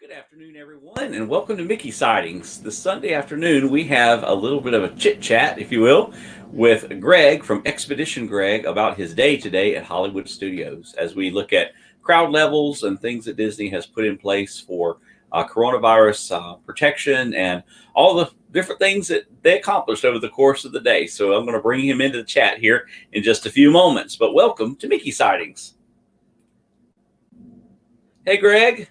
Good afternoon, everyone, and welcome to Mickey Sightings. This Sunday afternoon, we have a little bit of a chit chat, if you will, with Greg from Expedition Greg about his day today at Hollywood Studios as we look at crowd levels and things that Disney has put in place for coronavirus protection and all the different things that they accomplished over the course of the day. So I'm going to bring him into the chat here in just a few moments. But welcome to Mickey Sightings. Hey, Greg.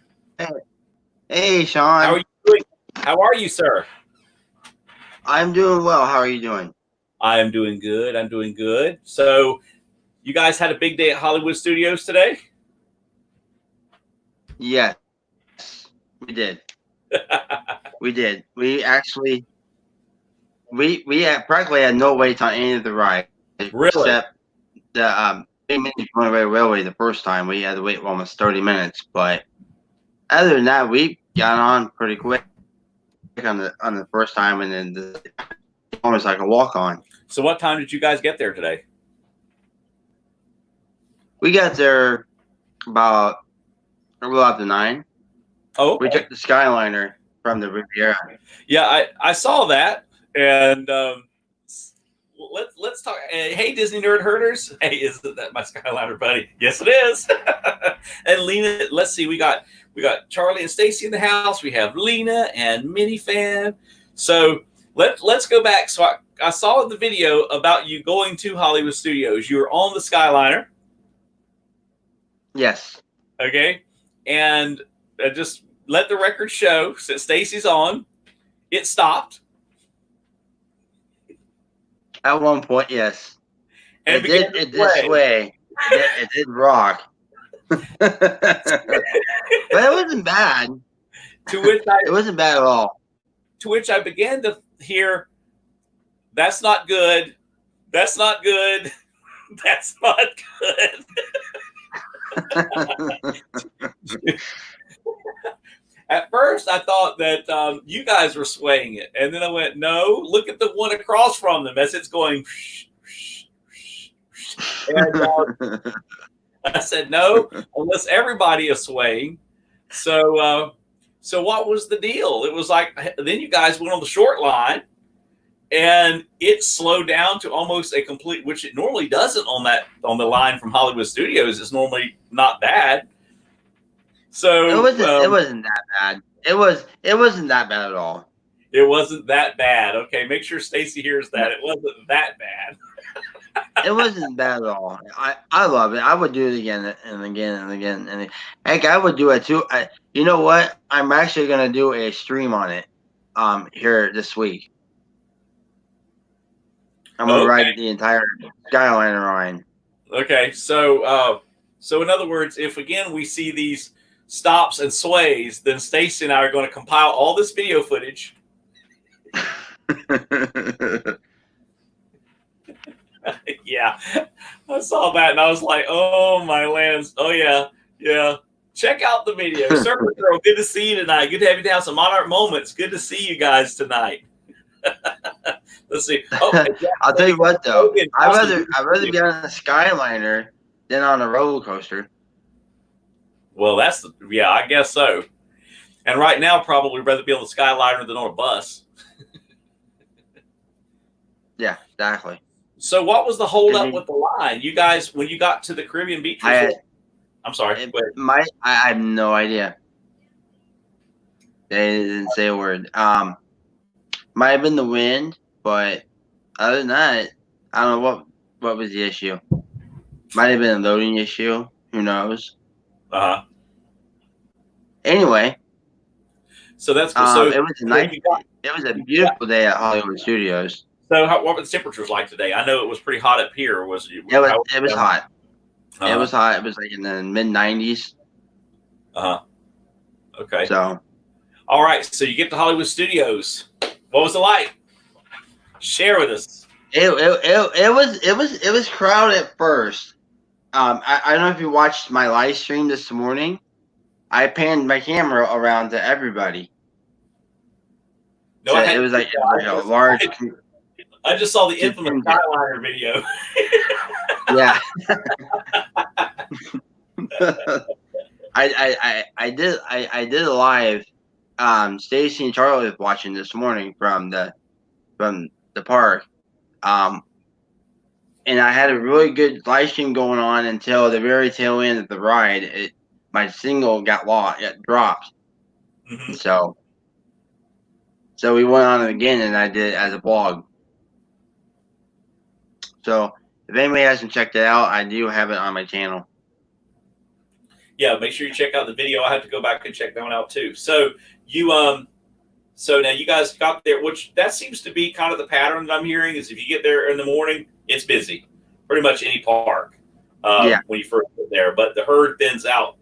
Hey, Sean. How are you doing? How are you, sir? I'm doing well. How are you doing? I am doing good. I'm doing good. So, you guys had a big day at Hollywood Studios today? Yes, we did. We did. We actually, we had practically had no wait on any of the rides. Really? Except the Joint Railway the first time. We had to wait almost 30 minutes. But other than that, we got on pretty quick on the first time, and then the almost like a walk on. So, what time did you guys get there today? We got there about a little after 9. Oh, okay. We took the Skyliner from the Riviera. Yeah, I saw that, and let's talk. Hey, Disney Nerd Herders. Hey, isn't that my Skyliner buddy? Yes, it is. And Lena, let's see. We got Charlie and Stacy in the house. We have Lena and Minifan. So let's go back. So I saw the video about you going to Hollywood Studios. You were on the Skyliner. Yes. Okay. And just let the record show that Stacy's on. It stopped. At one point, yes. And it did sway. It did rock. But it wasn't bad. It wasn't bad at all. To which I began to hear, "That's not good. That's not good. That's not good." At first, I thought that you guys were swaying it, and then I went, "No, look at the one across from them as it's going." And I said, "No, unless everybody is swaying." So what was the deal? It was like then you guys went on the short line, and it slowed down to almost a complete, which it normally doesn't on the line from Hollywood Studios. It's normally not bad. So it wasn't that bad. It wasn't that bad at all. It wasn't that bad. Okay, make sure Stacy hears that. It wasn't that bad. It wasn't bad at all. I love it. I would do it again and again and again. And heck, I would do it too. You know what? I'm actually gonna do a stream on it here this week. I'm gonna ride the entire Skyliner line. Okay, so in other words, if again we see these stops and sways, then Stacy and I are going to compile all this video footage. Yeah, I saw that and I was like, "Oh my lands! Oh yeah. Check out the video." Surfer Girl, good to see you tonight. Good to have you down. Some Monarch Moments. Good to see you guys tonight. Let's see. Oh, I'll tell you what though, I'd rather be on a Skyliner than on a roller coaster. Well, I guess so. And right now, probably rather be on the Skyliner than on a bus. Yeah, exactly. So, what was the holdup with the line? You guys, when you got to the Caribbean Beach Resort, I'm sorry. I have no idea. They didn't say a word. Might have been the wind, but other than that, I don't know what was the issue. Might have been a loading issue. Who knows? Anyway, so that's cool. So it was nice. It was a beautiful day at Hollywood Studios. So, what were the temperatures like today? I know it was pretty hot up here. It was hot. It was hot. It was like in the mid 90s. Okay. So, all right. So you get to Hollywood Studios. What was it like? Share with us. It was crowded at first. I don't know if you watched my live stream this morning. I panned my camera around to everybody. No, so it was like a large. I just saw the infamous Skyliner video. Yeah. I did a live. Stacy and Charlie was watching this morning from the park. And I had a really good live stream going on until the very tail end of the ride. My signal got lost, it dropped. Mm-hmm. So we went on it again, and I did it as a vlog. So if anybody hasn't checked it out, I do have it on my channel. Yeah, make sure you check out the video. I have to go back and check that one out too. So so now you guys got there, which that seems to be kind of the pattern that I'm hearing is if you get there in the morning, it's busy. Pretty much any park when you first get there, but the herd thins out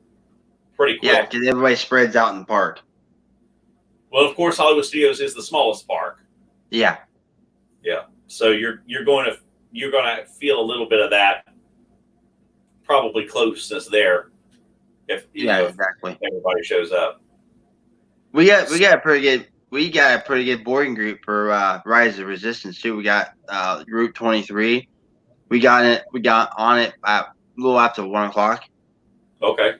pretty quick. Yeah, because everybody spreads out in the park. Well, of course, Hollywood Studios is the smallest park. Yeah. Yeah. So you're going to feel a little bit of that, probably closeness there. If exactly. Everybody shows up. We got a pretty good boarding group for Rise of Resistance too. We got Group 23. We got on it at a little after 1 o'clock. Okay.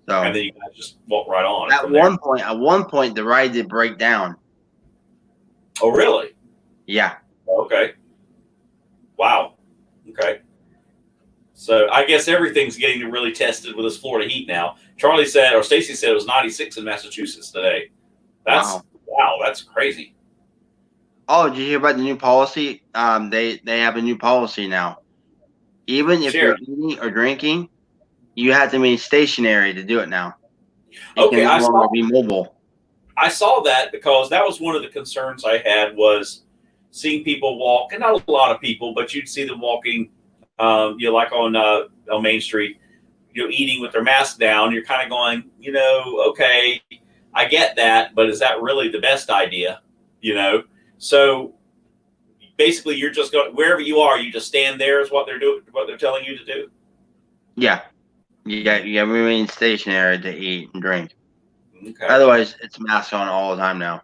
So and then you guys just walk right on. At one point, the ride did break down. Oh, really? Yeah. Okay. Wow. Okay. So I guess everything's getting really tested with this Florida heat now. Charlie said, or Stacy said, it was 96 in Massachusetts today. Wow. That's crazy. Oh, did you hear about the new policy? They have a new policy now. Even if you're eating or drinking, you have to be stationary to do it now. You can no longer be mobile. I saw that because that was one of the concerns I had was seeing people walk, and not a lot of people, but you'd see them walking, like on Main Street, eating with their mask down. You're kind of going, okay, I get that, but is that really the best idea? So basically, you're just going wherever you are. You just stand there is what they're doing, what they're telling you to do. Yeah, you got to remain stationary to eat and drink. Okay. Otherwise, it's mask on all the time now.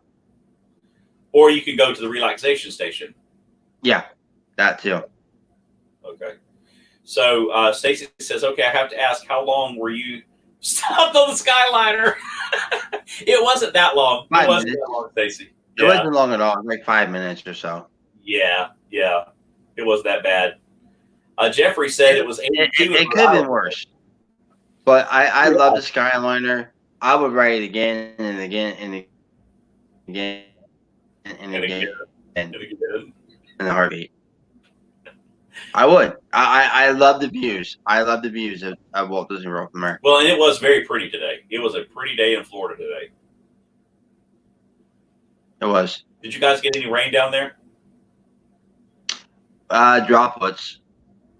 Or you can go to the relaxation station. Yeah, that too. Okay. So Stacy says, okay, I have to ask, how long were you stopped on the Skyliner? It wasn't that long. It wasn't that long, Stacy. It wasn't long at all. Like 5 minutes or so. Yeah. It wasn't that bad. Jeffrey said it was 82. It could have been worse. But I love the Skyliner. I would ride it again and again and again and again in a heartbeat. I would. I love the views. I love the views of Walt Disney World from there. Well, and it was very pretty today. It was a pretty day in Florida today. It was. Did you guys get any rain down there? Droplets.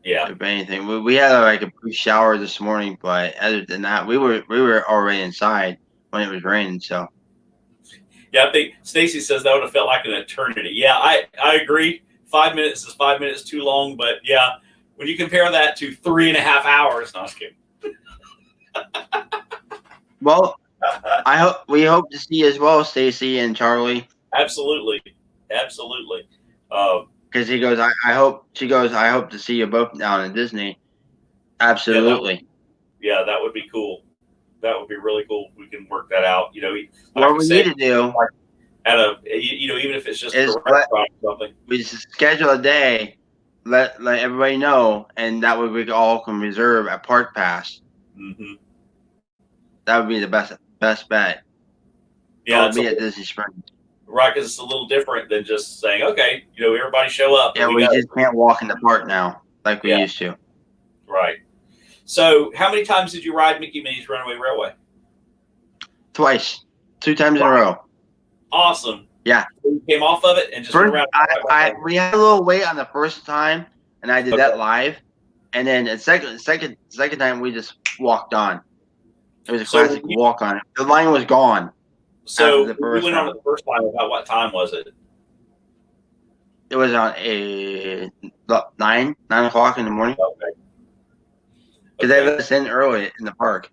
Yeah. If anything, we had like a brief shower this morning, but other than that, we were already inside when it was raining. So. Yeah, I think Stacy says that would have felt like an eternity. Yeah, I agree. 5 minutes is 5 minutes too long, but yeah, when you compare that to 3.5 hours, no, I was kidding. Well, we hope to see you as well, Stacy and Charlie. Absolutely. Because he goes, she goes, I hope to see you both down in Disney. Absolutely. Yeah, that would be cool. That would be really cool. We can work that out. What we need to do even if it's just a restaurant or something. We just schedule a day, let everybody know, and that way we all can reserve a park pass. Mm-hmm. That would be the best bet. Yeah, it'll be at Disney Springs. Right, because it's a little different than just saying, okay, everybody show up. Yeah, we just can't walk in the park now like we used to. Right. So, how many times did you ride Mickey Minnie's Runaway Railway? Twice. 2 times in a row. Awesome. Yeah. So you came off of it and just went around. We had a little wait on the first time, and I did that live. And then the second time, we just walked on. It was a classic walk on. The line was gone. So we went on it the first time. About what time was it? It was on 9 o'clock in the morning. Okay. Because they let us in early in the park.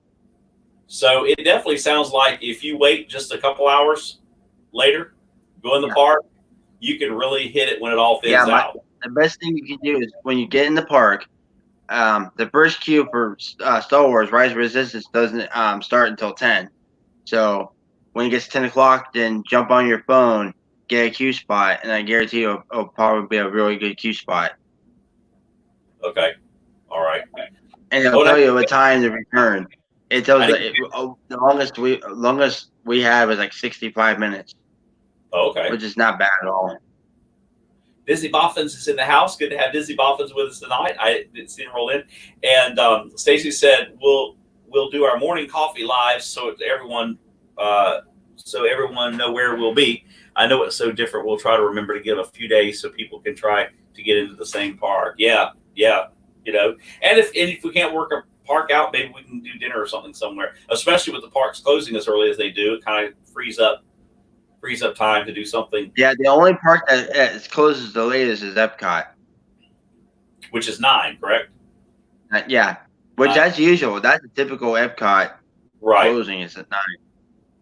So it definitely sounds like if you wait just a couple hours later, go in the park, you can really hit it when it all thins out. The best thing you can do is when you get in the park, the first queue for Star Wars Rise of Resistance doesn't start until 10. So when it gets 10 o'clock, then jump on your phone, get a queue spot, and I guarantee you it'll probably be a really good queue spot. Okay. All right. And it'll tell you what time to return. It tells the longest we have is like 65 minutes. Okay. Which is not bad at all. Disney Boffins is in the house. Good to have Disney Boffins with us tonight. I didn't see him roll in. And Stacy said we'll do our morning coffee live so everyone know where we'll be. I know it's so different. We'll try to remember to give a few days so people can try to get into the same park. Yeah. You know, and if we can't work a park out, maybe we can do dinner or something somewhere. Especially with the parks closing as early as they do, it kind of frees up time to do something. Yeah, the only park that closes the latest is Epcot, which is 9, correct? Yeah, which that's usual. That's a typical Epcot closing is at 9.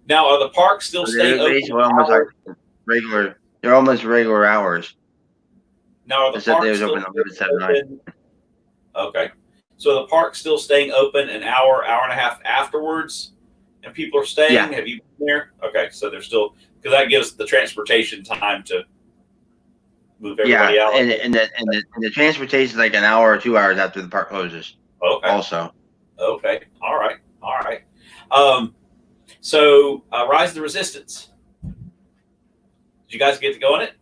Now, are the parks still staying open? Almost like regular. They're almost regular hours. Now, are the parks still open? Okay, so the park's still staying open an hour and a half afterwards, and people are staying. Yeah. Have you been there? Okay, so they're still, because that gives the transportation time to move everybody out. And the transportation is like an hour or 2 hours after the park closes. Okay. Also. Okay. All right. So Rise of the Resistance. Did you guys get to go in it?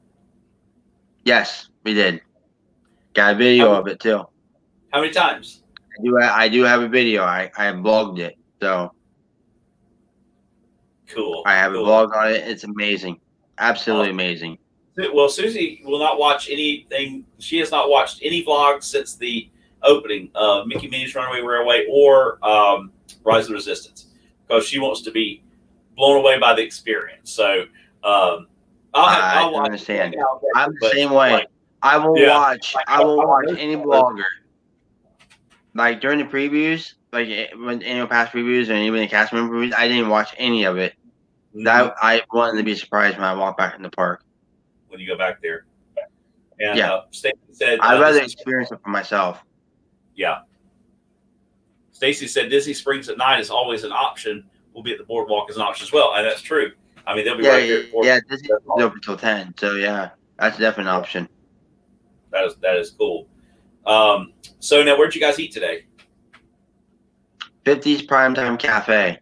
Yes, we did. Got a video of it too. How many times? I do have a video. I blogged it. So cool. I have a blog on it. It's amazing. Absolutely amazing. Well, Susie will not watch anything. She has not watched any vlogs since the opening of Mickey Minnie's Runaway Railway or Rise of the Resistance, because she wants to be blown away by the experience. So I'll understand. I'm the same way. I will watch any blogger. Like during the previews, like when annual pass previews or even the cast member previews, I didn't watch any of it. Mm-hmm. That I wanted to be surprised when I walk back in the park. When you go back there, and Stacey said I'd rather experience it for myself. Yeah. Stacy said Disney Springs at 9 is always an option. We'll be at the boardwalk as an option as well, and that's true. I mean, they'll be right there. Yeah, Disney's open until 10, so yeah, that's definitely an option. That is cool. So now, where'd you guys eat today? 50's Primetime Cafe.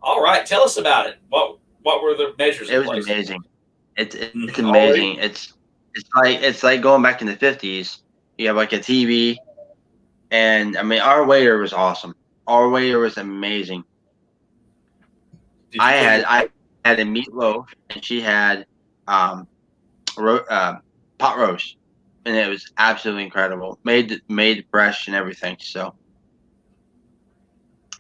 All right, tell us about it. What were the measures? It was amazing. It's amazing. It's like going back in the 50s. You have like a TV, and I mean, our waiter was awesome. Our waiter was amazing. I had a meatloaf, and she had pot roast, and it was absolutely incredible. Made fresh and everything. So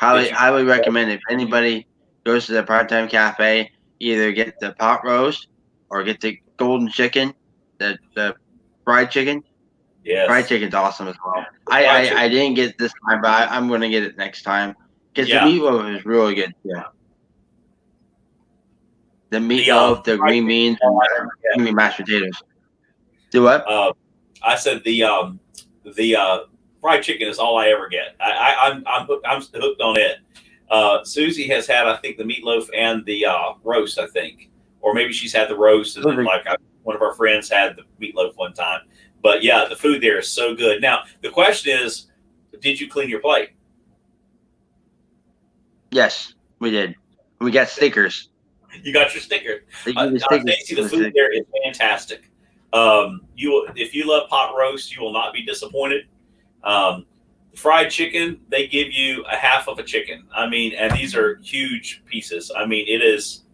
highly recommend if anybody goes to the Primetime Cafe, either get the pot roast or get the golden chicken, the fried chicken. Yes. Fried chicken's awesome as well. I didn't get it this time, but I'm going to get it next time because the meatloaf is really good. Yeah. The meatloaf, the green beans, and the mashed potatoes. Do what? I said the fried chicken is all I ever get. I'm hooked on it. Susie has had, I think, the meatloaf and the roast, I think, or maybe she's had the roast, and then one of our friends had the meatloaf one time. But yeah, the food there is so good. Now the question is, did you clean your plate? Yes, we did. We got stickers. You got your sticker. Stacey, the food there is fantastic. If you love pot roast, you will not be disappointed. Fried chicken, they give you a half of a chicken. I mean, and these are huge pieces. I mean, it is.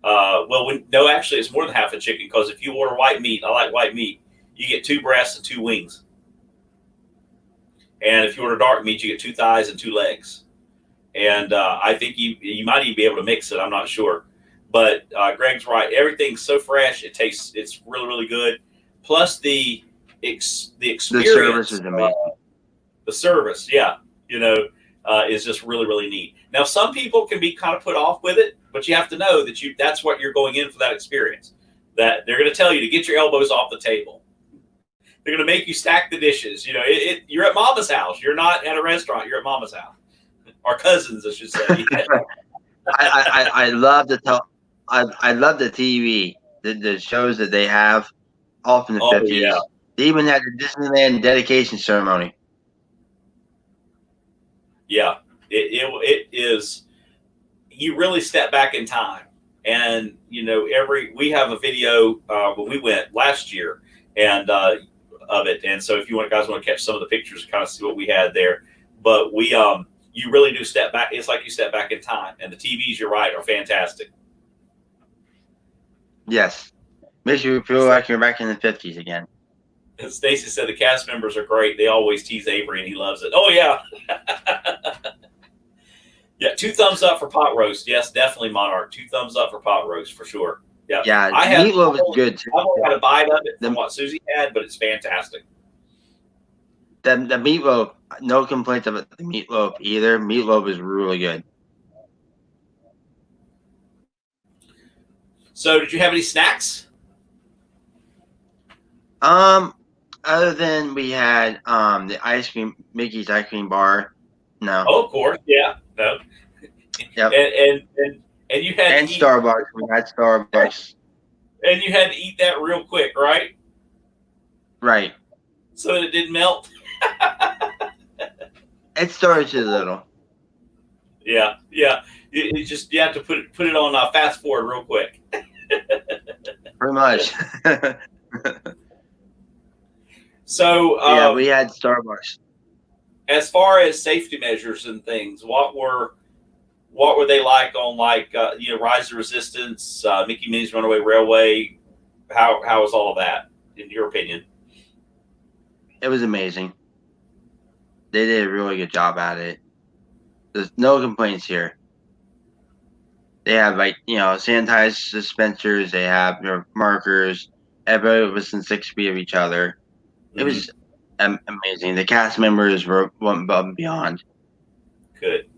Actually, it's more than half a chicken, because if you order white meat, I like white meat, you get 2 breasts and 2 wings. And if you order dark meat, you get 2 thighs and 2 legs. And I think you might even be able to mix it. I'm not sure. But Greg's right. Everything's so fresh. It's really, really good. Plus the experience. The service is amazing. The service, is just really, really neat. Now, some people can be kind of put off with it, but you have to know that that's what you're going in for, that experience. That they're going to tell you to get your elbows off the table. They're going to make you stack the dishes. You know, you're at Mama's house. You're not at a restaurant. You're at Mama's house, or cousins, I should say. I love I love the TV, the shows that they have, all from the Oh 50s. yeah, They even had the Disneyland dedication ceremony. yeah. It is. You really step back in time, and you know we have a video when we went last year, and of it. And so if you guys want to catch some of the pictures, kind of see what we had there, but we you really do step back. It's like you step back in time, and the TVs, you're right, are fantastic. Yes, makes you feel like you're back in the 50s again. And Stacy said the cast members are great. They always tease Avery, and he loves it. Oh yeah. Yeah, 2 thumbs up for pot roast. Yes, definitely Monarch. 2 thumbs up for pot roast for sure. Yeah, Yeah, I have meatloaf is good too. I've only had a bite of it from what Susie had, but it's fantastic. The meatloaf, no complaints about the meatloaf either. Meatloaf is really good. So, did you have any snacks? Other than we had the ice cream, Mickey's ice cream bar. No. Oh, of course, yeah, no. Yep. And you had And Starbucks. We had Starbucks. And you had to eat that real quick, right? Right. So that it didn't melt. It started to a little. Yeah. You just you have to put it on fast forward real quick. Pretty much. So yeah, we had Starbucks. As far as safety measures and things, what were they like on Rise of Resistance, Mickey Minnie's Runaway Railway? How was all of that in your opinion? It was amazing. They did a really good job at it. There's no complaints here. They have sanitized dispensers. They have markers. Everybody was in 6 feet of each other. It was amazing. The cast members went above and beyond. Good,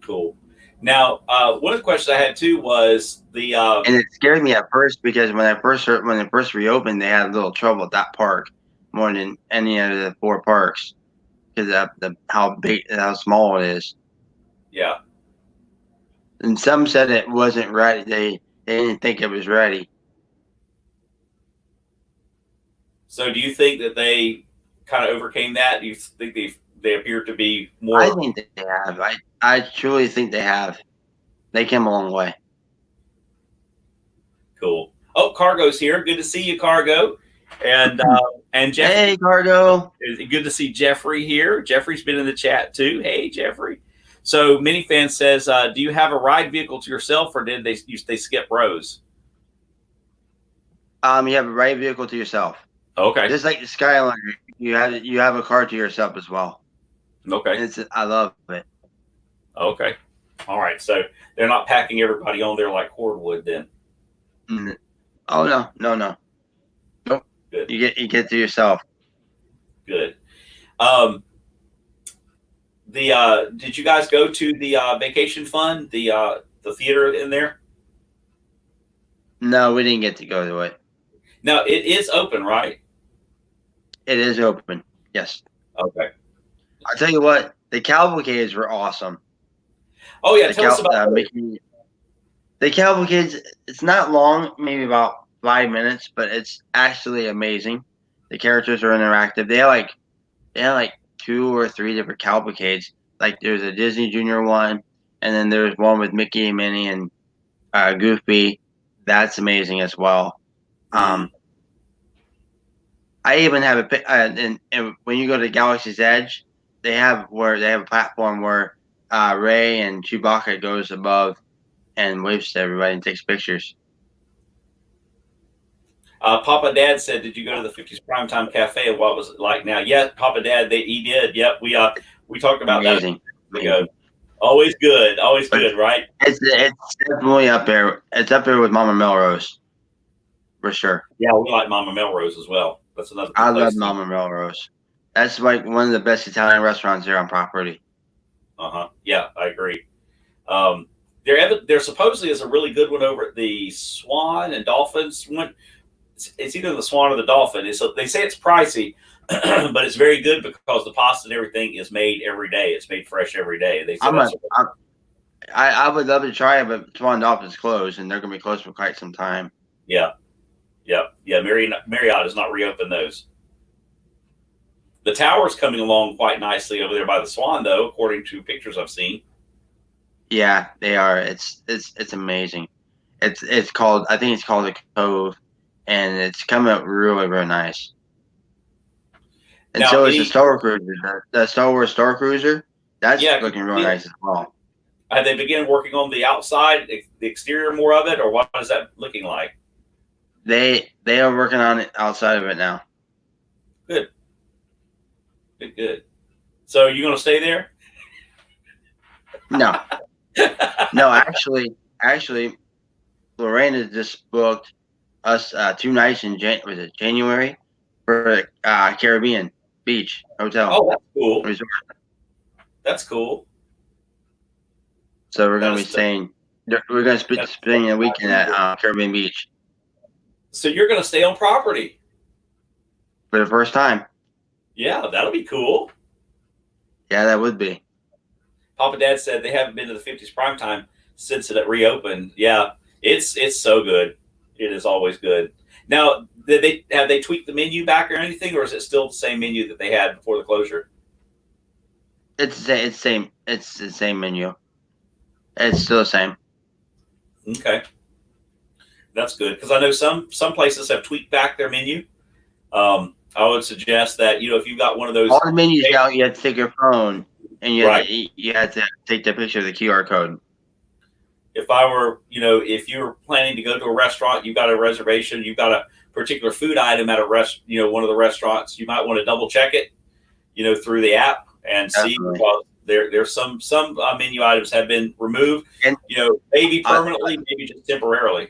cool. Now, one of the questions I had too was the and it scared me at first because when it first reopened, they had a little trouble at that park more than any of the 4 parks because of how small it is. Yeah. And some said it wasn't ready. They didn't think it was ready. So, do you think that they kind of overcame that? Do you think they appear to be more? I think they have. I truly think they have. They came a long way. Cool. Oh, Cargo's here. Good to see you, Cargo. And Jeffrey. Hey, Cargo. It's good to see Jeffrey here. Jeffrey's been in the chat too. Hey, Jeffrey. So, Minifan says, do you have a ride vehicle to yourself, or did they skip Rose? You have a ride vehicle to yourself. Okay. Just like the Skyliner, you have a car to yourself as well. Okay. I love it. Okay. All right. So they're not packing everybody on there like Hordwood then. Oh no. Nope. Good. You get to yourself. Good. Did you guys go to the Vacation Fund, the theater in there? No, we didn't get to go to it. Now it is open, right? It is open. Yes. Okay. I'll tell you what, the cavalcades were awesome. Oh yeah, tell us about Mickey. The cavalcades. It's not long, maybe about 5 minutes, but it's actually amazing. The characters are interactive. They have like 2 or 3 different cavalcades. Like there's a Disney Junior one, and then there's one with Mickey and Minnie and Goofy. That's amazing as well. I even have and when you go to Galaxy's Edge, they have a platform where Ray and Chewbacca goes above and waves to everybody and takes pictures. Papa Dad said, "Did you go to the 50s Primetime Cafe and what was it like now?" Yeah, Papa Dad, he did. Yep, we talked about amazing. that. Amazing. Always good, right? It's definitely up there. It's up there with Mama Melrose, for sure. Yeah, we like Mama Melrose as well. That's another. I love Mama Melrose. That's like one of the best Italian restaurants here on property. Yeah, I agree. There supposedly is a really good one over at the Swan and Dolphins one. it's either the Swan or the Dolphin. They say it's pricey, but it's very good because the pasta and everything is made every day. It's made fresh every day. They said I would love to try it, but Swan Dolphin's closed, and they're going to be closed for quite some time. Yeah. Marriott has not reopened those. The tower's coming along quite nicely over there by the Swan, though, according to pictures I've seen. Yeah, they are. It's amazing. It's called, I think it's called the Cove, and it's coming up really, really nice. And now, so is the Star Wars Cruiser. The Star Wars Star Cruiser, that's looking really nice as well. Have they begun working on the outside, the exterior more of it, or what is that looking like? They are working on it outside of it now. Good. So you're going to stay there? No. No, actually, Lorena just booked us 2 nights in January for Caribbean Beach Hotel. Oh, that's cool. Resort. That's cool. So we're going to be staying. We're going to spend a weekend at Caribbean Beach. So you're going to stay on property for the first time. Yeah, that'll be cool. Yeah, that would be. Papa Dad said they haven't been to the 50s Primetime since it reopened. Yeah, it's so good. It is always good. Now, have they tweaked the menu back or anything, or is it still the same menu that they had before the closure? It's the same. It's the same menu. It's still the same. Okay, that's good because I know some places have tweaked back their menu. I would suggest that if you've got one of those, all the menus now, you have to take your phone and you have to take the picture of the QR code. If I were, if you're planning to go to a restaurant, you've got a reservation, you've got a particular food item at one of the restaurants, you might want to double check it, through the app and see because there's some menu items have been removed, and maybe permanently, maybe just temporarily.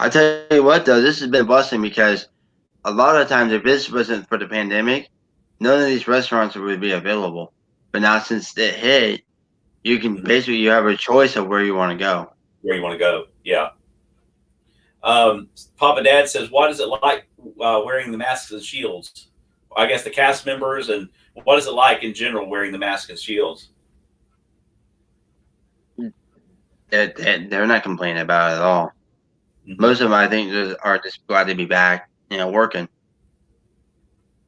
I tell you what, though, this has been a blessing because a lot of times, if this wasn't for the pandemic, none of these restaurants would be available. But now, since it hit, you can basically you have a choice of where you want to go. Where you want to go, yeah. Papa Dad says, "What is it like wearing the masks and shields?" I guess the cast members, and what is it like in general wearing the masks and shields? They're not complaining about it at all. Mm-hmm. Most of them, I think, are just glad to be back. Working,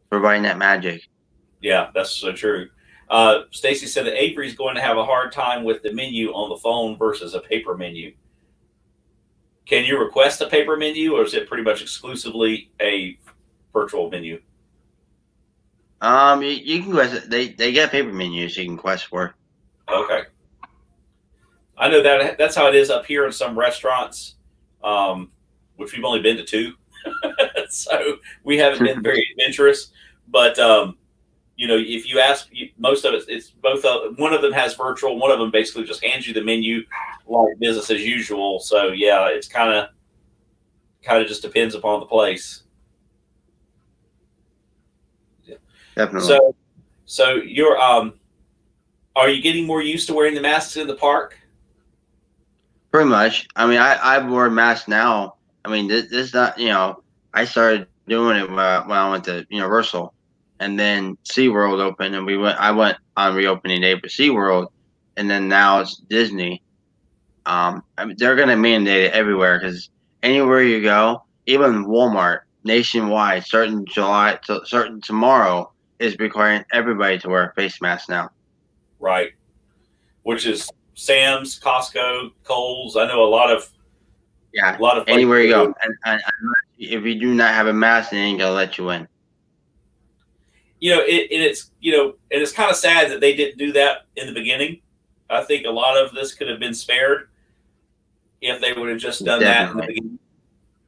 providing that magic. Yeah, that's so true. Stacy said that Avery's going to have a hard time with the menu on the phone versus a paper menu. Can you request a paper menu, or is it pretty much exclusively a virtual menu? You can request it. They get paper menus you can request for. Okay. I know that's how it is up here in some restaurants, which we've only been to 2. So we haven't been very adventurous, but if you ask, most of it's both. One of them has virtual. One of them basically just hands you the menu like business as usual. So yeah, it's kind of just depends upon the place. Yeah. Definitely. So you're are you getting more used to wearing the masks in the park? Pretty much. I mean, I wear a mask now. I mean, this is not, I started doing it when I went to Universal, and then SeaWorld opened, and I went on reopening day for SeaWorld, and then now it's Disney. I mean, they're going to mandate it everywhere because anywhere you go, even Walmart nationwide, starting tomorrow, is requiring everybody to wear a face mask now. Right. Which is Sam's, Costco, Kohl's. I know a lot of anywhere you go, and if you do not have a mask, they ain't gonna let you in. It's kind of sad that they didn't do that in the beginning. I think a lot of this could have been spared if they would have just done that in the beginning.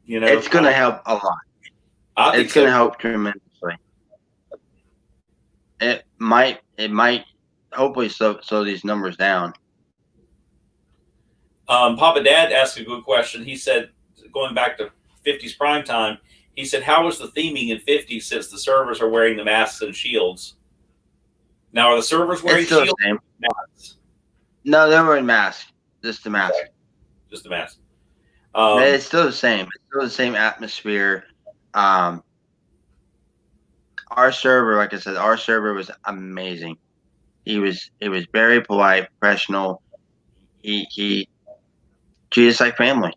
It's gonna help a lot. It's gonna help tremendously. It might hopefully slow these numbers down. Papa Dad asked a good question. He said, going back to 50s Primetime, he said, how was the theming in 50s since the servers are wearing the masks and shields? Now, are the servers wearing shields? Masks? No, they're wearing masks. Just the mask. Okay. Just the mask. Um, It's still the same. It's still the same atmosphere. Um, our server, like I said, our server was amazing. He was very polite, professional. He treated us like family.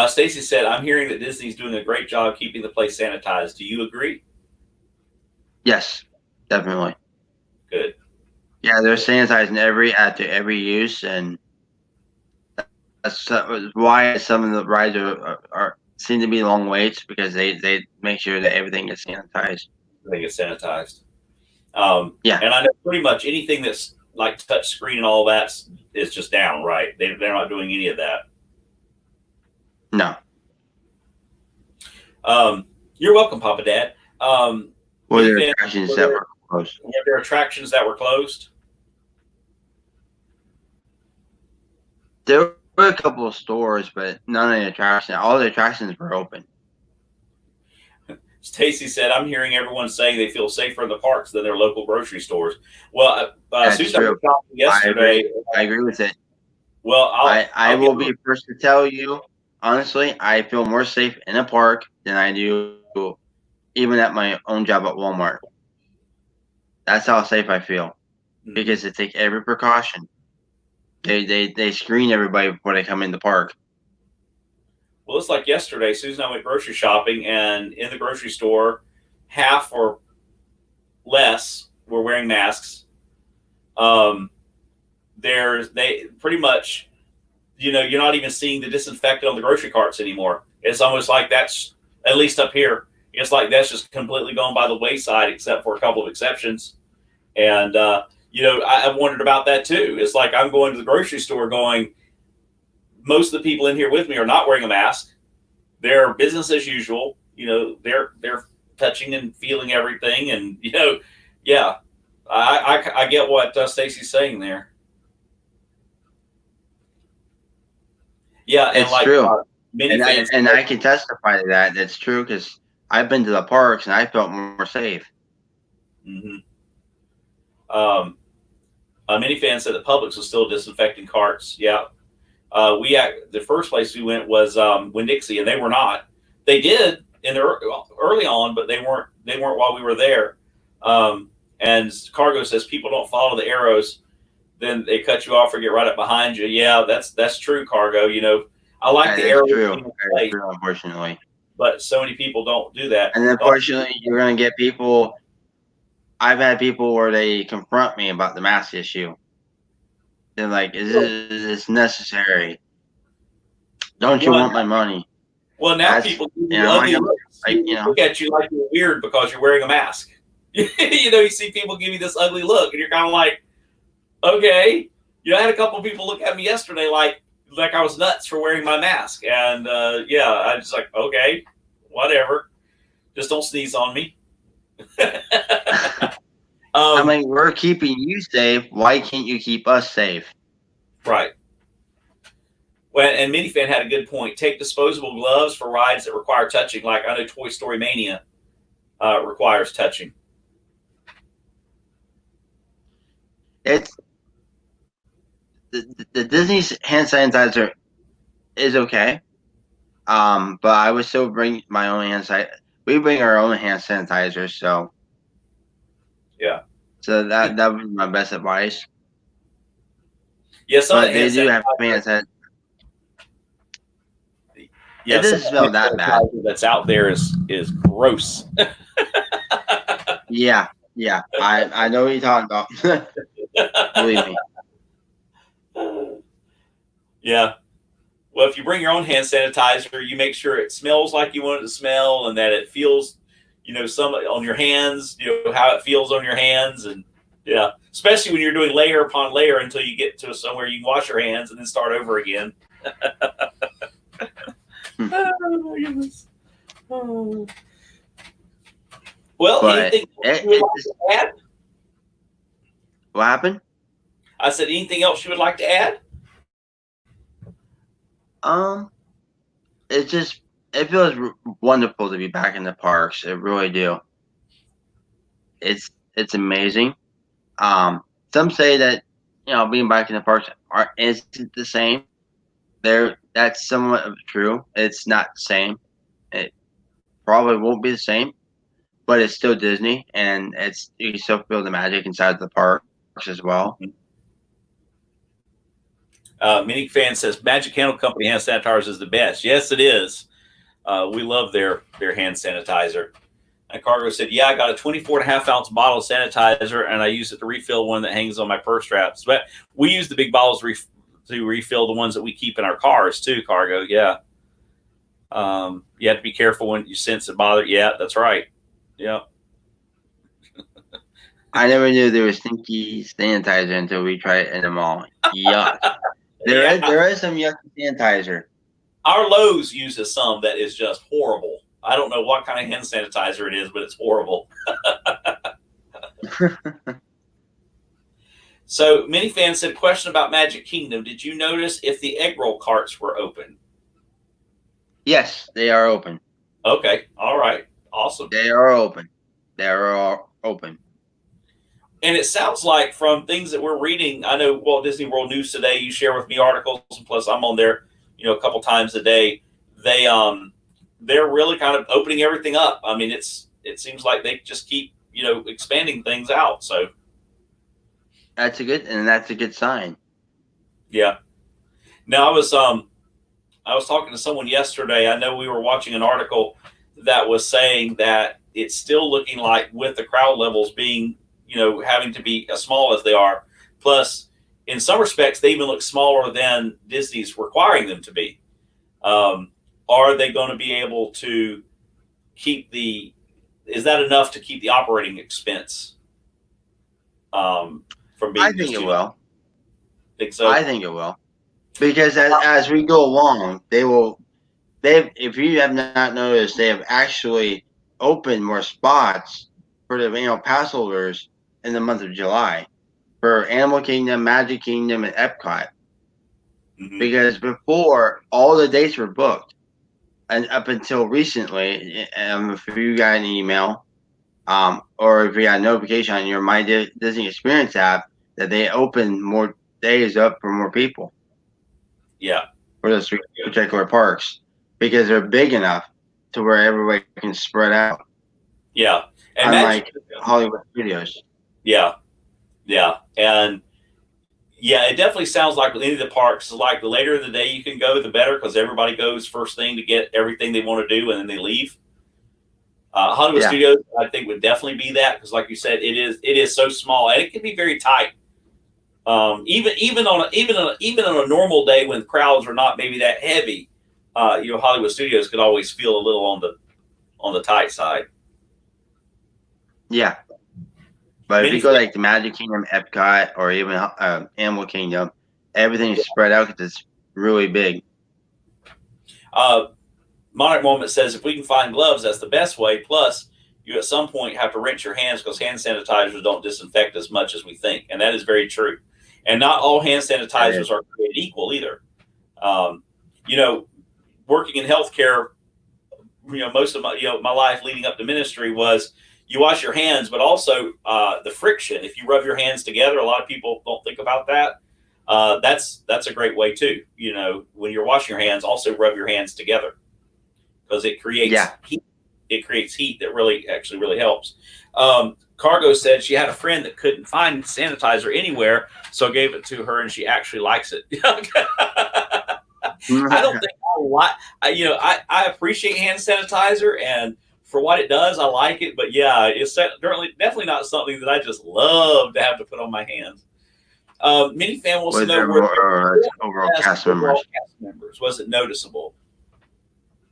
Stacy said, "I'm hearing that Disney's doing a great job keeping the place sanitized. Do you agree?" Yes, definitely. Good. Yeah, they're sanitizing after every use, and that's why some of the rides are seem to be long waits because they make sure that everything is sanitized. They get sanitized. Yeah, And I know pretty much anything that's like touch screen and all that is just down, right? They're not doing any of that. no. You're welcome, Papa Dad. Or Many there fans, attractions that were closed. were there attractions that were closed? There were a couple of stores, but none of the attractions. All the attractions were open. Stacy said, "I'm hearing everyone saying they feel safer in the parks than their local grocery stores." Well, That's Susan, I true. was shopping I agree. yesterday. I agree with it. Well, I I'll give will be first to tell you, honestly, I feel more safe in a park than I do even at my own job at Walmart. That's how safe I feel because they take every precaution. They screen everybody before they come in the park. Well, it's like yesterday. Susan and I went grocery shopping, and in the grocery store, half or less were wearing masks. Um, they pretty much, you're not even seeing the disinfectant on the grocery carts anymore. It's almost like that's, at least up here, it's like that's just completely gone by the wayside, except for a couple of exceptions. And I've wondered about that too. It's like I'm going to the grocery store, going, most of the people in here with me are not wearing a mask. They're business as usual. They're touching and feeling everything, and yeah, I get what Stacy's saying there. Yeah, and It's like true, many and fans. I can testify to that. That's true because I've been to the parks and I felt more safe. Mhm. Um, Many fans said that Publix was still disinfecting carts. Yeah, the first place we went was Winn-Dixie, and they were not. They did in the early on, but they weren't. They weren't while we were there. And Cargo says people don't follow the arrows, then they cut you off or get right up behind you. Yeah, that's true, Cargo. I like That the is arrows true. being in That is place, true, unfortunately. but so many people don't do that. And unfortunately, you're going to get people. I've had people where they confront me about the mask issue. They're like, is this necessary? Don't you Well, want my money? well, now That's, people give you you know, I'm ugly like, looks. People look at you like you're weird because you're wearing a mask. You see people give you this ugly look, and you're kind of like, okay. I had a couple of people look at me yesterday like I was nuts for wearing my mask, and yeah, I was like, okay, whatever, just don't sneeze on me. I um, mean, we're keeping you safe. Why can't you keep us safe? right. Well, and Minifan had a good point. Take disposable gloves for rides that require touching. Like I know Toy Story Mania requires touching. It's the Disney's hand sanitizer is okay. But I would still bring my own hand sanitizer. We bring our own hand sanitizer, Yeah, so that would be my best advice. yeah. Some of But the they hand do have sanitizer, hand sanitizer. It yeah, some doesn't of the smell hand that bad. sanitizer that's out there is gross. Yeah, yeah. I know what you're talking about. Believe me. Yeah. Well, if you bring your own hand sanitizer, you make sure it smells like you want it to smell, and that it feels, some on your hands, how it feels on your hands, and yeah, especially when you're doing layer upon layer until you get to somewhere you can wash your hands and then start over again. Oh my goodness. Oh. Well, But anything else you would like to add? what happened? I said, anything else you would like to add? Um, it just it feels wonderful to be back in the parks. It really do. It's amazing. Some say that being back in the parks isn't the same. That's somewhat true. It's not the same. It probably won't be the same, but it's still Disney, and you can still feel the magic inside the parks as well. Mini Fan says Magic Candle Company hand sanitizers is the best. Yes, it is. We love their hand sanitizer. And Cargo said, yeah, I got a 24.5-ounce bottle of sanitizer, and I use it to refill one that hangs on my purse straps. But we use the big bottles to refill the ones that we keep in our cars too, Cargo. Yeah. You have to be careful when you sense it bother. Yeah, that's right. Yeah. I never knew there was stinky sanitizer until we tried it in the mall. Yuck. There is some yucky sanitizer. Our Lowe's uses some that is just horrible. I don't know what kind of hand sanitizer it is, but it's horrible. So, Minifan said, question about Magic Kingdom. Did you notice if the egg roll carts were open? Yes, they are open. Okay. All right. Awesome. They are open. They are all open. And it sounds like from things that we're reading, I know Walt Disney World News Today, you share with me articles, and plus I'm on there, a couple times a day. They're really kind of opening everything up. I mean, it seems like they just keep, expanding things out. So that's a good sign. Yeah. Now I was talking to someone yesterday. I know we were watching an article that was saying that it's still looking like, with the crowd levels being, having to be as small as they are, plus in some respects they even look smaller than Disney's requiring them to be. Are they going to be able to keep is that enough to keep the operating expense from being? I think it will. Think so? I think it will, because as we go along, if you have not noticed, they have actually opened more spots for the annual pass holders in the month of July for Animal Kingdom, Magic Kingdom, and Epcot. Mm-hmm. Because before, all the dates were booked, and up until recently, if you got an email, or if you got a notification on your My Disney Experience app that they opened more days up for more people. Yeah. For those particular parks, because they're big enough to where everybody can spread out. Yeah. And unlike Hollywood Studios. Yeah. Yeah. And yeah, it definitely sounds like with any of the parks, like the later in the day you can go, the better, because everybody goes first thing to get everything they want to do, and then they leave. Hollywood Studios, I think, would definitely be that, because, like you said, it is so small, and it can be very tight. Even on a normal day when crowds are not maybe that heavy, Hollywood Studios could always feel a little on the tight side. Yeah. But if you go like the Magic Kingdom, Epcot, or even Animal Kingdom, everything is spread out because it's really big. Monarch Moment says, if we can find gloves, that's the best way. Plus, you at some point have to rinse your hands, because hand sanitizers don't disinfect as much as we think. And that is very true. And not all hand sanitizers are created equal either. Working in healthcare, most of my life leading up to ministry was, you wash your hands, but also the friction. If you rub your hands together, a lot of people don't think about that. That's a great way too. When you're washing your hands, also rub your hands together, because it creates heat. It creates heat that really helps. Cargo said she had a friend that couldn't find sanitizer anywhere, so gave it to her, and she actually likes it. I don't think I appreciate hand sanitizer, and for what it does, I like it. But yeah, it's definitely not something that I just love to have to put on my hands. Minifan wants to know overall cast members. Was it noticeable?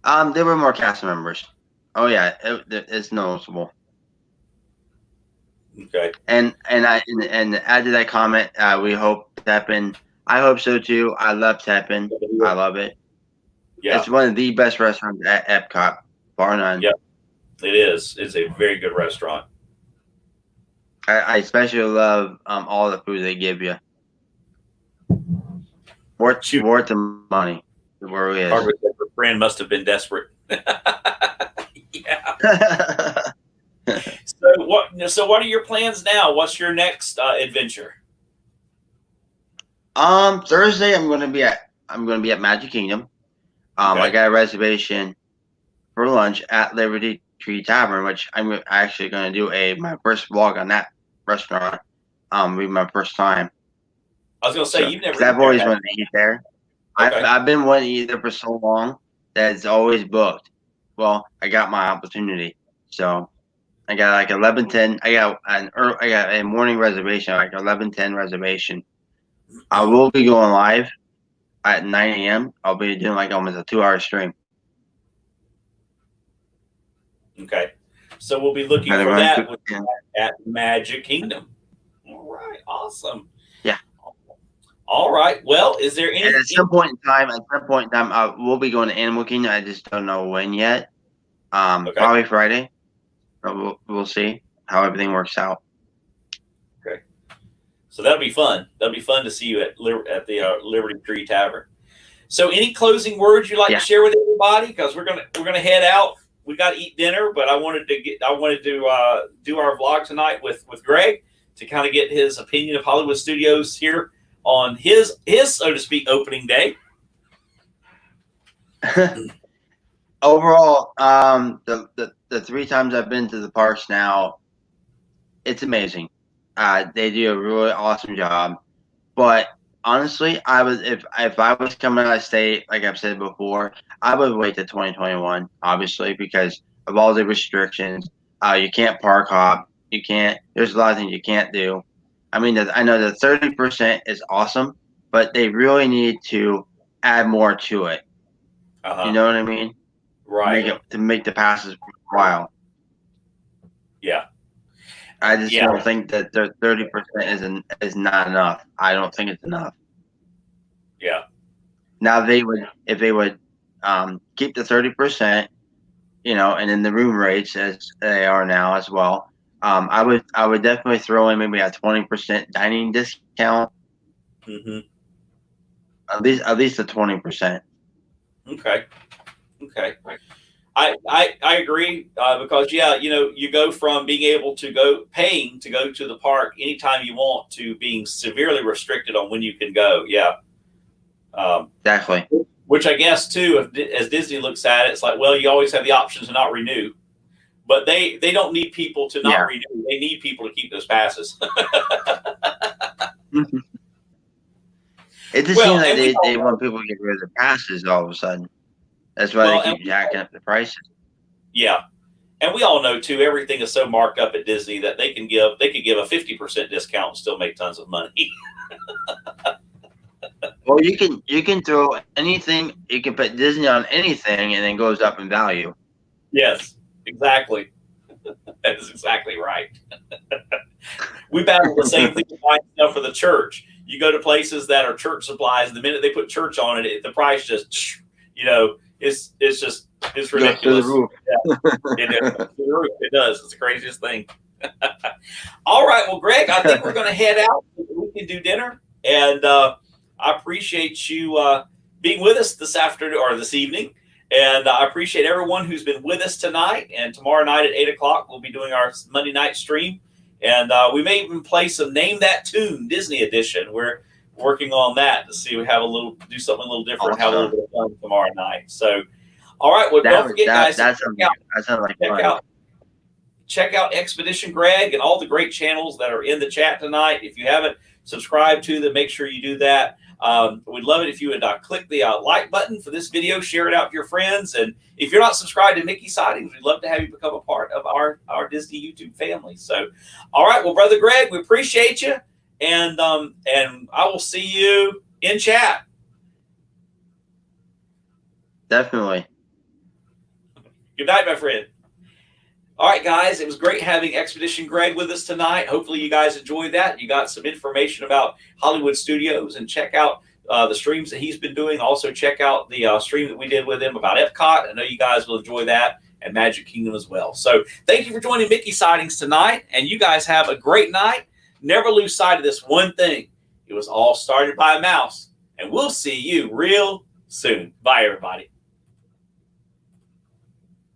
There were more cast members. Oh yeah, it's noticeable. Okay. And add to that comment, we hope Teppan. I hope so too. I love Teppan. I love it. Yeah, it's one of the best restaurants at Epcot, bar none. Yep, it is. It's a very good restaurant. I especially love all the food they give you. Worth the money. It really is. Her friend must have been desperate. Yeah. So what are your plans now? What's your next adventure? Thursday I'm going to be at I'm going to be at Magic Kingdom. Okay. I got a reservation for lunch at Liberty Tree Tavern, which I'm actually going to do my first vlog on that restaurant. Be my first time. I was going to say, you've never. I've always wanted to eat there. Okay. I've been wanting to eat there for so long that it's always booked. Well, I got my opportunity, so I got like 11:10. I got a morning reservation, like 11:10 reservation. I will be going live at 9 a.m. I'll be doing like almost a 2-hour stream. Okay, so we'll be looking for that at Magic Kingdom. All right, awesome. Yeah. All right. Well, is there any? And at some point in time, we'll be going to Animal Kingdom. I just don't know when yet. Okay. Probably Friday. But we'll see how everything works out. Okay. So that'll be fun. That'll be fun to see you at the Liberty Tree Tavern. So, any closing words you'd like to share with everybody? Because we're gonna head out. We got to eat dinner, but I wanted to do our vlog tonight with Greg to kind of get his opinion of Hollywood Studios here on his so to speak opening day. Overall, the 3 times I've been to the parks now, it's amazing. They do a really awesome job. But honestly, if I was coming out of state, like I've said before, I would wait to 2021, obviously, because of all the restrictions. You can't park hop. You can't. There's a lot of things you can't do. I mean, I know the 30% is awesome, but they really need to add more to it. You know what I mean? Right. To make the passes worthwhile. Yeah. I just don't think that the 30% is not enough. I don't think it's enough. Yeah. Now if they would keep the 30%, and then the room rates as they are now as well. I would definitely throw in maybe a 20% dining discount. Mm-hmm. At least a 20%. Okay. I agree because you go from being able to paying to go to the park anytime you want to being severely restricted on when you can go. Yeah. Exactly. Which I guess too, as Disney looks at it, it's like, well, you always have the option to not renew, but they don't need people to not renew. They need people to keep those passes. It just seems like they want people to get rid of the passes all of a sudden. That's why they keep jacking up the prices. Yeah. And we all know too, everything is so marked up at Disney that they could give a 50% discount and still make tons of money. Well, you can throw anything, you can put Disney on anything and then it goes up in value. Yes, exactly. That is exactly right. We battle the same thing buying stuff for the church. You go to places that are church supplies, and the minute they put church on it, the price just, it's ridiculous. Yeah, it does. It's the craziest thing. All right. Well, Greg, I think we're going to head out. We can do dinner. And I appreciate you being with us this afternoon or this evening. And I appreciate everyone who's been with us tonight. And tomorrow night at 8 o'clock, we'll be doing our Monday night stream. And we may even play some Name That Tune Disney edition. We're working on that to see we have do something a little different, have a little bit of fun tomorrow night. So, all right. Well, don't forget, guys. Check out Expedition Greg and all the great channels that are in the chat tonight. If you haven't subscribed to them, make sure you do that. We'd love it if you would click the like button for this video, share it out with your friends. And if you're not subscribed to Mickey Sightings, we'd love to have you become a part of our Disney YouTube family. So, all right. Well, Brother Greg, we appreciate you. And I will see you in chat. Definitely. Good night, my friend. All right, guys, it was great having Expedition Greg with us tonight. Hopefully you guys enjoyed that. You got some information about Hollywood Studios, and check out the streams that he's been doing. Also check out the stream that we did with him about Epcot. I know you guys will enjoy that, and Magic Kingdom as well. So thank you for joining Mickey Sightings tonight, and you guys have a great night. Never lose sight of this one thing. It was all started by a mouse, and we'll see you real soon. Bye, everybody.